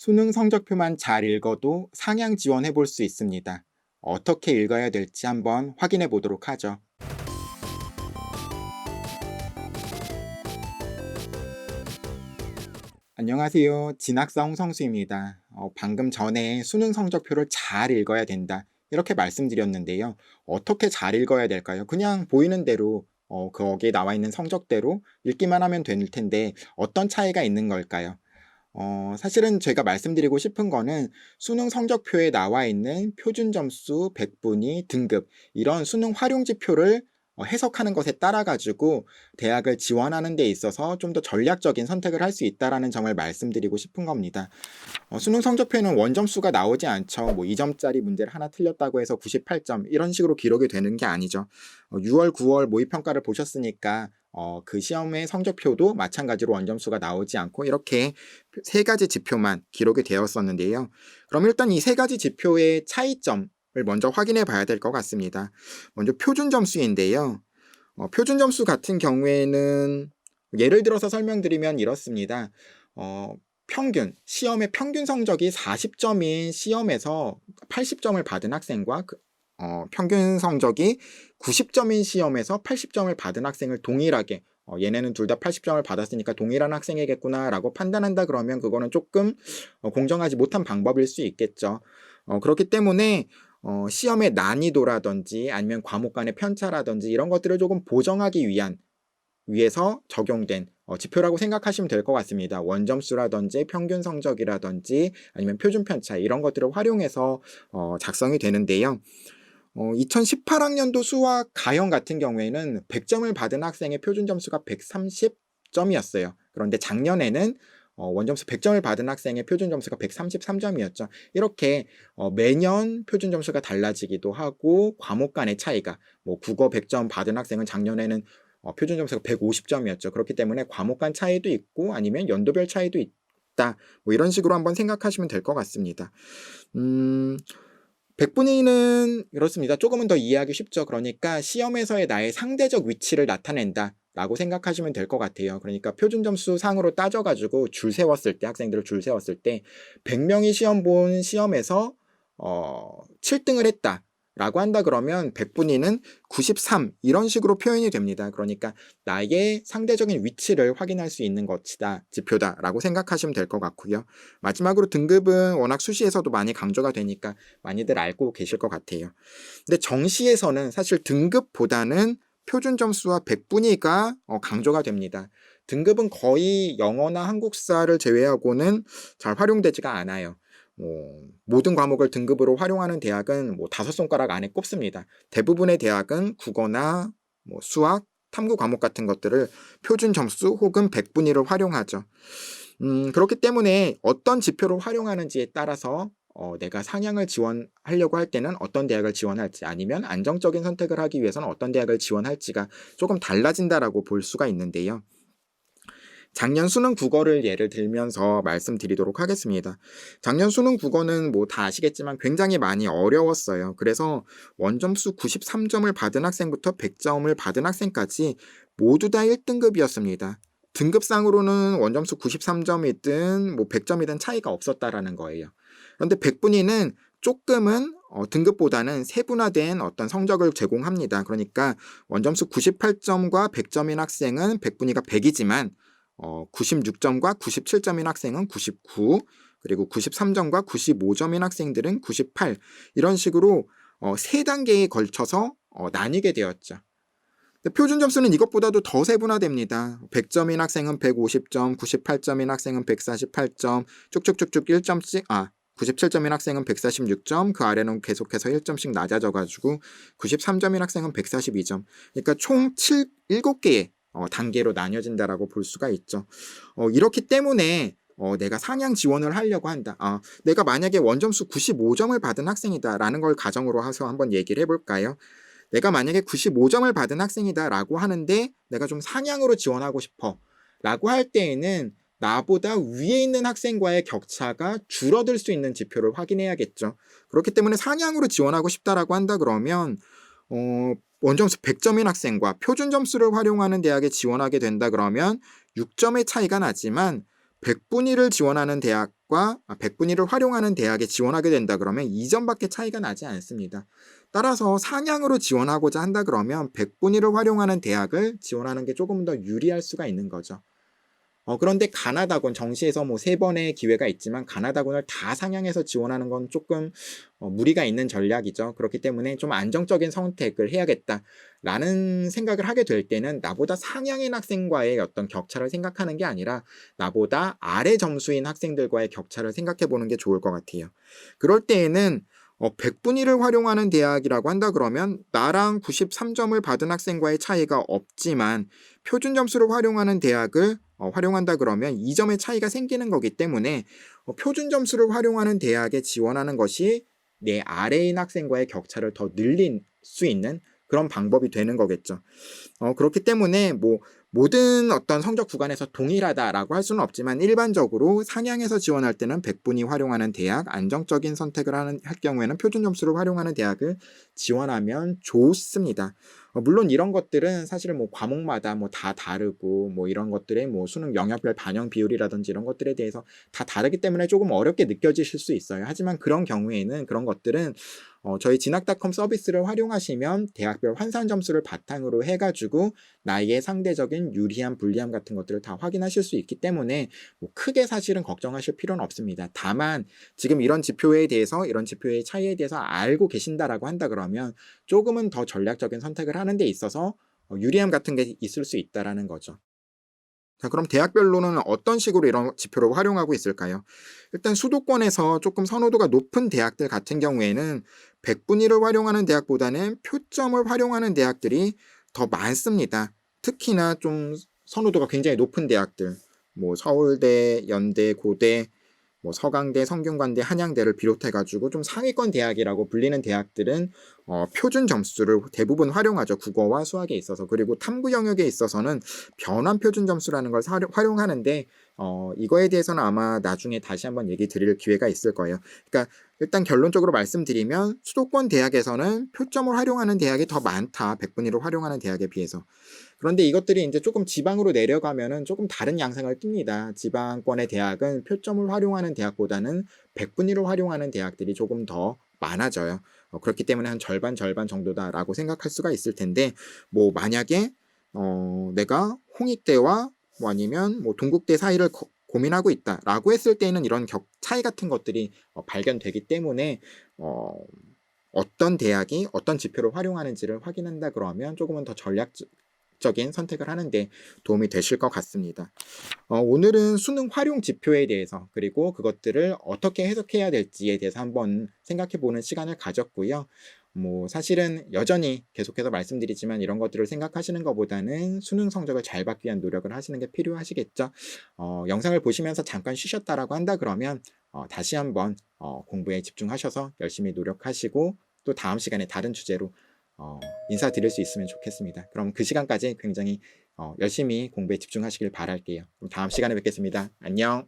수능 성적표만 잘 읽어도 상향 지원해 볼 수 있습니다. 어떻게 읽어야 될지 한번 확인해 보도록 하죠. 안녕하세요. 진학사 홍성수입니다. 방금 전에 수능 성적표를 잘 읽어야 된다, 이렇게 말씀드렸는데요. 어떻게 잘 읽어야 될까요? 그냥 보이는 대로 거기에 나와 있는 성적대로 읽기만 하면 될 텐데 어떤 차이가 있는 걸까요? 사실은 제가 말씀드리고 싶은 거는 수능 성적표에 나와 있는 표준 점수, 백분위, 등급, 이런 수능 활용 지표를 해석하는 것에 따라 가지고 대학을 지원하는 데 있어서 좀 더 전략적인 선택을 할 수 있다라는 점을 말씀드리고 싶은 겁니다. 수능 성적표에는 원점수가 나오지 않죠. 뭐 2점짜리 문제를 하나 틀렸다고 해서 98점 이런 식으로 기록이 되는 게 아니죠. 6월, 9월 모의평가를 보셨으니까 그 시험의 성적표도 마찬가지로 원점수가 나오지 않고 이렇게 세 가지 지표만 기록이 되었었는데요. 그럼 일단 이 세 가지 지표의 차이점을 먼저 확인해 봐야 될 것 같습니다. 먼저 표준 점수인데요. 표준 점수 같은 경우에는 예를 들어서 설명드리면 이렇습니다. 평균, 시험의 평균 성적이 40점인 시험에서 80점을 받은 학생과 평균 성적이 90점인 시험에서 80점을 받은 학생을 동일하게 얘네는 둘 다 80점을 받았으니까 동일한 학생이겠구나 라고 판단한다 그러면 그거는 조금 공정하지 못한 방법일 수 있겠죠. 그렇기 때문에 시험의 난이도라든지 아니면 과목 간의 편차라든지 이런 것들을 조금 보정하기 위해서 적용된 지표라고 생각하시면 될 것 같습니다. 원점수라든지 평균 성적이라든지 아니면 표준 편차 이런 것들을 활용해서 작성이 되는데요. 2018학년도 수학 가형 같은 경우에는 100점을 받은 학생의 표준 점수가 130점이었어요. 그런데 작년에는 원점수 100점을 받은 학생의 표준 점수가 133점이었죠. 이렇게 매년 표준 점수가 달라지기도 하고 과목 간의 차이가 뭐 국어 100점 받은 학생은 작년에는 표준 점수가 150점이었죠. 그렇기 때문에 과목 간 차이도 있고 아니면 연도별 차이도 있다. 뭐 이런 식으로 한번 생각하시면 될 것 같습니다. 백분위는 이렇습니다. 조금은 더 이해하기 쉽죠. 그러니까 시험에서의 나의 상대적 위치를 나타낸다 라고 생각하시면 될 것 같아요. 그러니까 표준 점수 상으로 따져가지고 줄 세웠을 때, 학생들을 줄 세웠을 때 100명이 시험 본 시험에서 7등을 했다 라고 한다 그러면 백분위는 93 이런 식으로 표현이 됩니다. 그러니까 나의 상대적인 위치를 확인할 수 있는 것이다, 지표다 라고 생각하시면 될 것 같고요. 마지막으로 등급은 워낙 수시에서도 많이 강조가 되니까 많이들 알고 계실 것 같아요. 근데 정시에서는 사실 등급보다는 표준 점수와 백분위가 강조가 됩니다. 등급은 거의 영어나 한국사를 제외하고는 잘 활용되지가 않아요. 모든 과목을 등급으로 활용하는 대학은 5손가락 안에 꼽습니다. 대부분의 대학은 국어나 수학, 탐구 과목 같은 것들을 표준 점수 혹은 백분위를 활용하죠. 그렇기 때문에 어떤 지표를 활용하는지에 따라서 내가 상향을 지원하려고 할 때는 어떤 대학을 지원할지 아니면 안정적인 선택을 하기 위해서는 어떤 대학을 지원할지가 조금 달라진다라고 볼 수가 있는데요. 작년 수능 국어를 예를 들면서 말씀드리도록 하겠습니다. 작년 수능 국어는 다 아시겠지만 굉장히 많이 어려웠어요. 그래서 원점수 93점을 받은 학생부터 100점을 받은 학생까지 모두 다 1등급이었습니다. 등급상으로는 원점수 93점이든 100점이든 차이가 없었다라는 거예요. 그런데 백분위는 조금은 등급보다는 세분화된 어떤 성적을 제공합니다. 그러니까 원점수 98점과 100점인 학생은 백분위가 100이지만 96점과 97점인 학생은 99, 그리고 93점과 95점인 학생들은 98, 이런 식으로 3단계에 걸쳐서 나뉘게 되었죠. 표준 점수는 이것보다도 더 세분화됩니다. 100점인 학생은 150점, 98점인 학생은 148점, 쭉쭉쭉쭉 1점씩, 97점인 학생은 146점, 그 아래는 계속해서 1점씩 낮아져가지고 93점인 학생은 142점. 그러니까 총 7개의 단계로 나뉘어진다라고 볼 수가 있죠. 이렇기 때문에 내가 상향 지원을 하려고 한다. 내가 만약에 원점수 95점을 받은 학생이다라는 걸 가정으로 해서 한번 얘기를 해볼까요? 내가 만약에 95점을 받은 학생이다라고 하는데 내가 좀 상향으로 지원하고 싶어 라고 할 때에는 나보다 위에 있는 학생과의 격차가 줄어들 수 있는 지표를 확인해야겠죠. 그렇기 때문에 상향으로 지원하고 싶다라고 한다 그러면 원점수 100점인 학생과 표준 점수를 활용하는 대학에 지원하게 된다 그러면 6점의 차이가 나지만 백분위를 지원하는 대학 대학과 100분위 를 활용하는 대학에 지원하게 된다 그러면 이점밖에 차이가 나지 않습니다. 따라서 상향으로 지원하고자 한다 그러면 100분위 를 활용하는 대학을 지원하는 게 조금 더 유리할 수가 있는 거죠. 그런데 가나다군 정시에서 뭐 3번의 기회가 있지만 가나다군을 다 상향해서 지원하는 건 조금 무리가 있는 전략이죠. 그렇기 때문에 좀 안정적인 선택을 해야겠다라는 생각을 하게 될 때는 나보다 상향인 학생과의 어떤 격차를 생각하는 게 아니라 나보다 아래 점수인 학생들과의 격차를 생각해 보는 게 좋을 것 같아요. 그럴 때에는 100분위를 활용하는 대학이라고 한다 그러면 나랑 93점을 받은 학생과의 차이가 없지만 표준 점수를 활용하는 대학을 활용한다 그러면 2점의 차이가 생기는 거기 때문에 표준 점수를 활용하는 대학에 지원하는 것이 내 아래인 학생과의 격차를 더 늘릴 수 있는 그런 방법이 되는 거겠죠. 그렇기 때문에 뭐 모든 어떤 성적 구간에서 동일하다라고 할 수는 없지만 일반적으로 상향해서 지원할 때는 100분위 활용하는 대학, 안정적인 선택을 할 경우에는 표준 점수를 활용하는 대학을 지원하면 좋습니다. 물론 이런 것들은 사실 뭐 과목마다 뭐 다 다르고 뭐 이런 것들의 뭐 수능 영역별 반영 비율이라든지 이런 것들에 대해서 다 다르기 때문에 조금 어렵게 느껴지실 수 있어요. 하지만 그런 경우에는 그런 것들은 저희 진학닷컴 서비스를 활용하시면 대학별 환산 점수를 바탕으로 해가지고 나의 상대적인 유리함, 불리함 같은 것들을 다 확인하실 수 있기 때문에 뭐 크게 사실은 걱정하실 필요는 없습니다. 다만 지금 이런 지표에 대해서 이런 지표의 차이에 대해서 알고 계신다라고 한다 그러면 조금은 더 전략적인 선택을 하는 데 있어서 유리함 같은 게 있을 수 있다라는 거죠. 자, 그럼 대학별로는 어떤 식으로 이런 지표를 활용하고 있을까요? 일단 수도권에서 조금 선호도가 높은 대학들 같은 경우에는 100분위를 활용하는 대학보다는 표점을 활용하는 대학들이 더 많습니다. 특히나 좀 선호도가 굉장히 높은 대학들, 뭐 서울대, 연대, 고대, 뭐 서강대, 성균관대, 한양대를 비롯해가지고 좀 상위권 대학이라고 불리는 대학들은 표준 점수를 대부분 활용하죠. 국어와 수학에 있어서. 그리고 탐구 영역에 있어서는 변환 표준 점수라는 걸 활용하는데 이거에 대해서는 아마 나중에 다시 한번 얘기 드릴 기회가 있을 거예요. 그러니까 일단 결론적으로 말씀드리면 수도권 대학에서는 표점을 활용하는 대학이 더 많다. 100분위로 활용하는 대학에 비해서. 그런데 이것들이 이제 조금 지방으로 내려가면은 조금 다른 양상을 띱니다. 지방권의 대학은 표점을 활용하는 대학보다는 100분위로 활용하는 대학들이 조금 더 많아져요. 그렇기 때문에 한 절반 정도다라고 생각할 수가 있을 텐데 뭐 만약에 내가 홍익대와 뭐 아니면 뭐 동국대 사이를 고민하고 있다라고 했을 때는 이런 차이 같은 것들이 발견되기 때문에 어떤 대학이 어떤 지표를 활용하는지를 확인한다 그러면 조금은 더 전략적인 선택을 하는데 도움이 되실 것 같습니다. 오늘은 수능 활용 지표에 대해서 그리고 그것들을 어떻게 해석해야 될지에 대해서 한번 생각해보는 시간을 가졌고요. 뭐 사실은 여전히 계속해서 말씀드리지만 이런 것들을 생각하시는 것보다는 수능 성적을 잘 받기 위한 노력을 하시는 게 필요하시겠죠. 영상을 보시면서 잠깐 쉬셨다라고 한다 그러면 다시 한번 공부에 집중하셔서 열심히 노력하시고 또 다음 시간에 다른 주제로 인사드릴 수 있으면 좋겠습니다. 그럼 그 시간까지 굉장히 열심히 공부에 집중하시길 바랄게요. 그럼 다음 시간에 뵙겠습니다. 안녕.